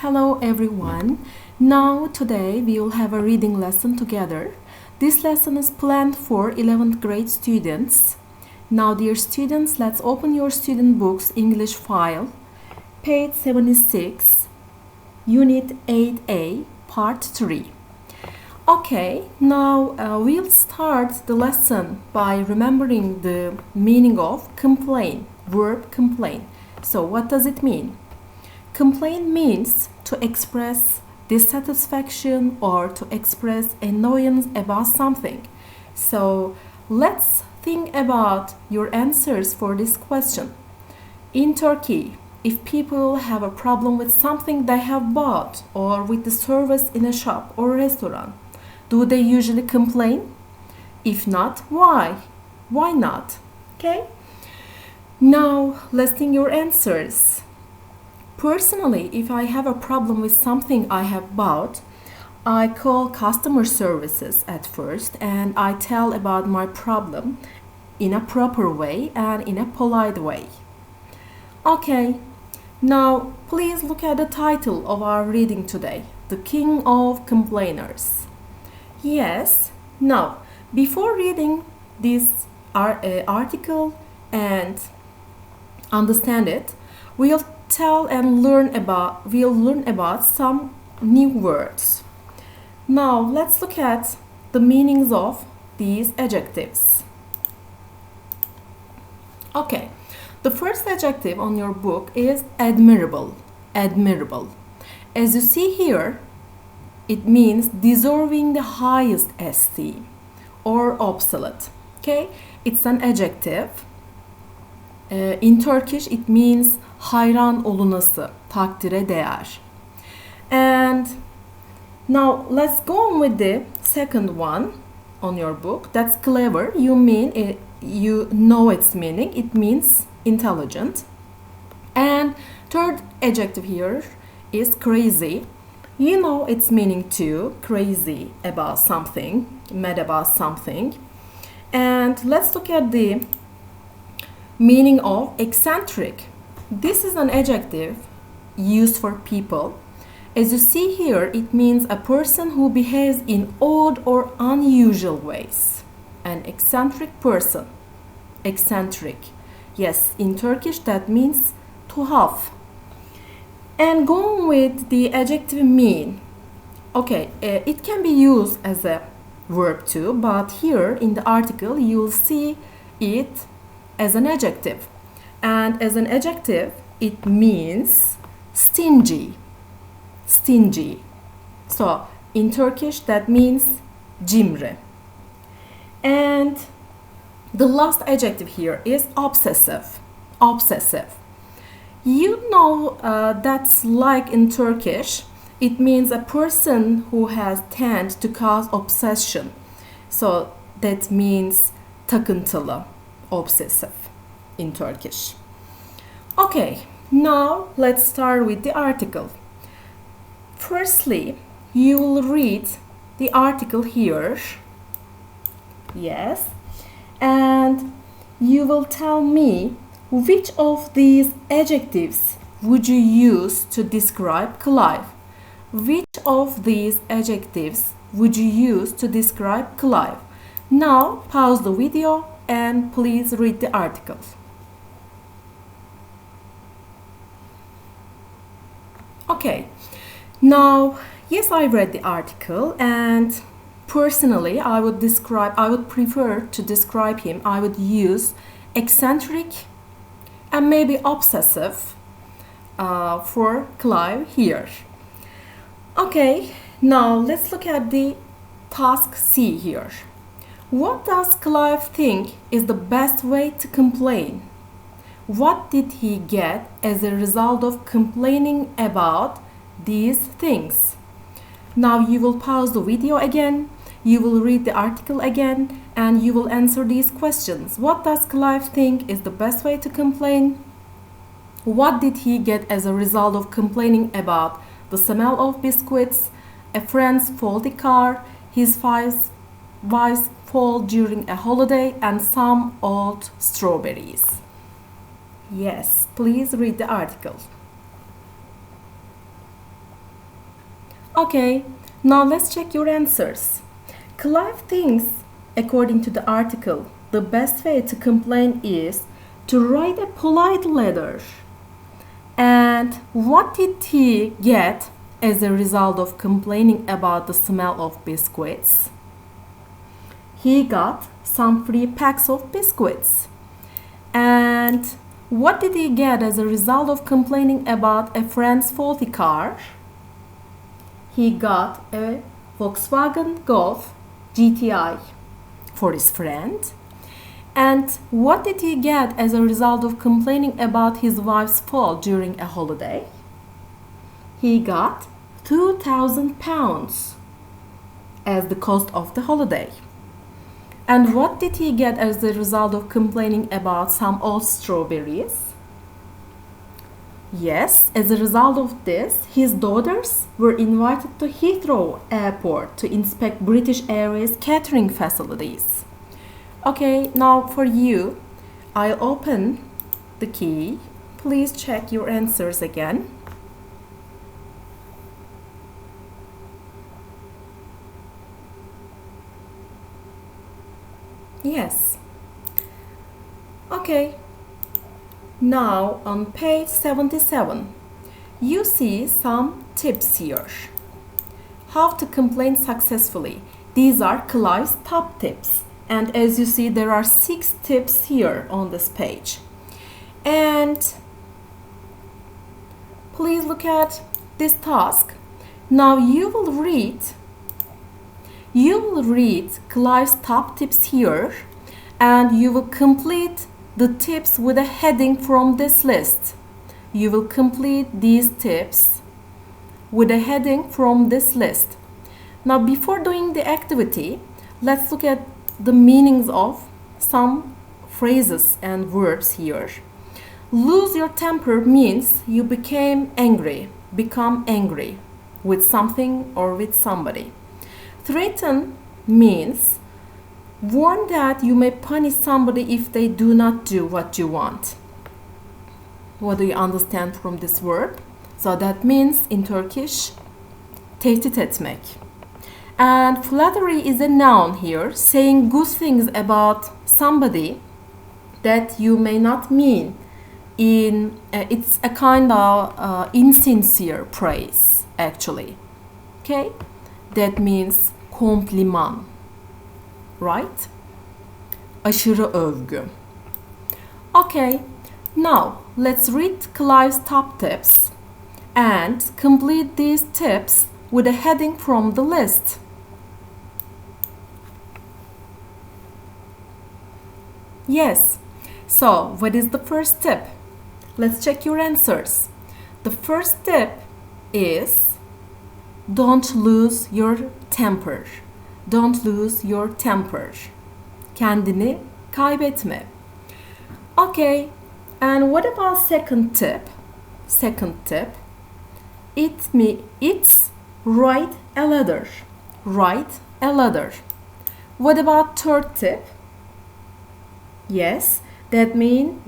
Hello everyone. Now today we will have a reading lesson together. This lesson is planned for 11th grade students. Now dear students, let's open your student books English file, page 76, Unit 8A, part 3. Okay, now we'll start the lesson by remembering the meaning of complain, verb complain. So what does it mean? Complain means to express dissatisfaction or to express annoyance about something. So let's think about your answers for this question. In Turkey, if people have a problem with something they have bought or with the service in a shop or restaurant, do they usually complain? If not, why? Why not? Okay? Now, let's think your answers. Personally, if I have a problem with something I have bought, I call customer services at first and I tell about my problem in a proper way and in a polite way. Okay, now please look at the title of our reading today, The King of Complainers. Yes, now before reading this article and understand it, we'll learn about some new words. Now let's look at the meanings of these adjectives. Okay, the first adjective on your book is admirable. Admirable. As you see here, it means deserving the highest esteem or obsolete. Okay, it's an adjective. In Turkish, it means hayran olunası, takdire değer. And now let's go on with the second one on your book. That's clever. You know its meaning. It means intelligent. And third adjective here is crazy. You know its meaning too. Crazy about something, mad about something. And let's look at the meaning of eccentric. This is an adjective used for people. As you see here, it means a person who behaves in odd or unusual ways. An eccentric person. Eccentric. Yes, in Turkish that means tuhaf. And going with the adjective mean. Okay, it can be used as a verb too, but here in the article you will see it as an adjective. And as an adjective, it means stingy. Stingy. So, in Turkish, that means cimri. And the last adjective here is obsessive. Obsessive. You know that's like in Turkish, it means a person who has tend to cause obsession. So, that means takıntılı. Obsessive in Turkish. Okay, now let's start with the article. Firstly, you will read the article here. Yes. And you will tell me which of these adjectives would you use to describe Clive? Which of these adjectives would you use to describe Clive? Now pause the video and please read the article. Okay, now, yes, I read the article and personally I would prefer to describe him. I would use eccentric and maybe obsessive for Clive here. Okay, now let's look at the task C here. What does Clive think is the best way to complain? What did he get as a result of complaining about these things? Now you will pause the video again, you will read the article again, and you will answer these questions. What does Clive think is the best way to complain? What did he get as a result of complaining about the smell of biscuits, a friend's faulty car, his wife's fall during a holiday, and some old strawberries? Yes, please read the article. Okay, now let's check your answers. Clive thinks, according to the article, the best way to complain is to write a polite letter. And what did he get as a result of complaining about the smell of biscuits? He got some free packs of biscuits. And what did he get as a result of complaining about a friend's faulty car? He got a Volkswagen Golf GTI for his friend. And what did he get as a result of complaining about his wife's fall during a holiday? He got £2,000 as the cost of the holiday. And what did he get as a result of complaining about some old strawberries? Yes, as a result of this, his daughters were invited to Heathrow Airport to inspect British Airways catering facilities. Okay, now for you, I'll open the key. Please check your answers again. Yes. Okay. Now on page 77, you see some tips here. How to complain successfully. These are Clive's top tips. And as you see, there are 6 tips here on this page. And please look at this task. Now you will read Clive's top tips here, and you will complete the tips with a heading from this list. You will complete these tips with a heading from this list. Now, before doing the activity, let's look at the meanings of some phrases and verbs here. Lose your temper means you become angry with something or with somebody. Threaten means warn that you may punish somebody if they do not do what you want. What do you understand from this verb? So that means in Turkish, tehdit etmek. And flattery is a noun here, saying good things about somebody that you may not mean. It's a kind of insincere praise, actually. Okay? That means kompliman, right? Aşırı övgü. Okay, now let's read Clive's top tips and complete these tips with a heading from the list. Yes, so what is the first tip? Let's check your answers. The first tip is don't lose your temper. Don't lose your temper. Kendini kaybetme. Okay, and what about second tip? Second tip, it's write a letter. Write a letter. What about third tip? Yes, that means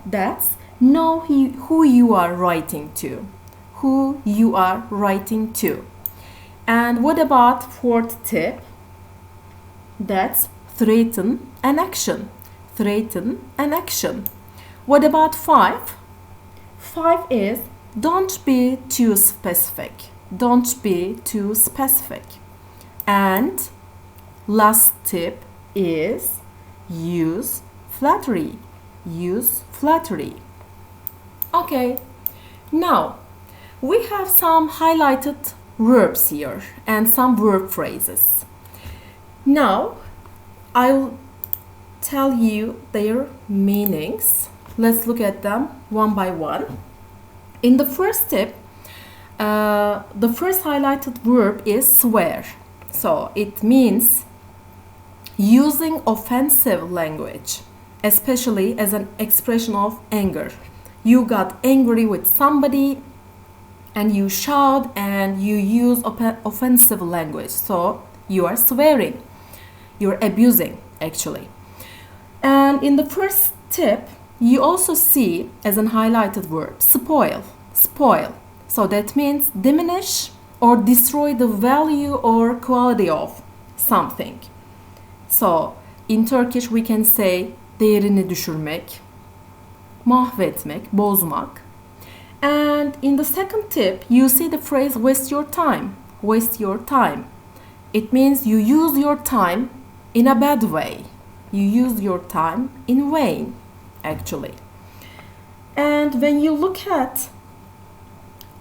that's know who you are writing to. Who you are writing to. And what about fourth tip? That's threaten an action. Threaten an action. What about 5? 5 is don't be too specific. Don't be too specific. And last tip is use flattery. Use flattery. Okay, now we have some highlighted verbs here and some verb phrases. Now I'll tell you their meanings. Let's look at them one by one. In the first tip, the first highlighted verb is swear. So it means using offensive language, especially as an expression of anger. You got angry with somebody and you shout and you use offensive language. So you are swearing. You're abusing, actually. And in the first tip, you also see as an highlighted verb, spoil. Spoil. So that means diminish or destroy the value or quality of something. So, in Turkish we can say değerini düşürmek, mahvetmek, bozmak. And in the second tip, you see the phrase waste your time. Waste your time. It means you use your time in a bad way. You use your time in vain, actually. And when you look at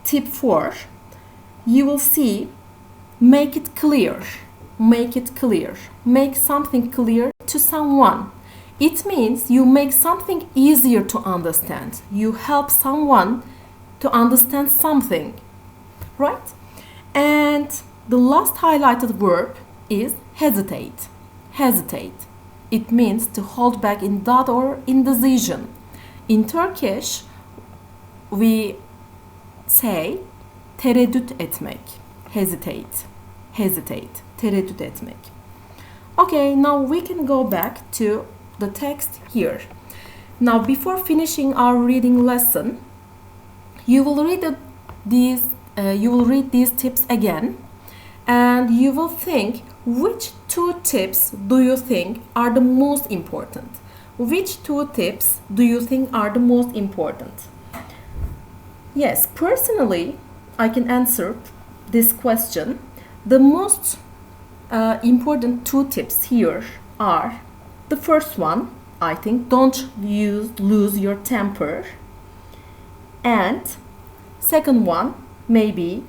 tip 4, you will see make it clear. Make it clear. Make something clear to someone. It means you make something easier to understand. You help someone to understand something, right? And the last highlighted verb is hesitate. Hesitate. It means to hold back in doubt or indecision. In Turkish, we say tereddüt etmek. Hesitate. Hesitate. Tereddüt etmek. Okay, now we can go back to the text here. Now, before finishing our reading lesson, you will read these tips again, and you will think which 2 tips do you think are the most important? Which 2 tips do you think are the most important? Yes, personally, I can answer this question. The most important 2 tips here are the first one, I think, don't lose your temper. And second one, maybe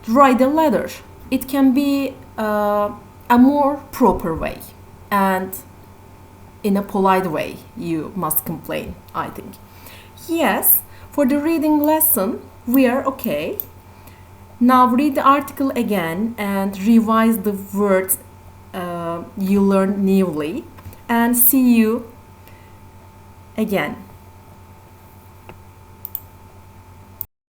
write a letter. It can be a more proper way, and in a polite way you must complain, I think. Yes, for the reading lesson we are okay. Now read the article again and revise the words you learned newly, and see you again.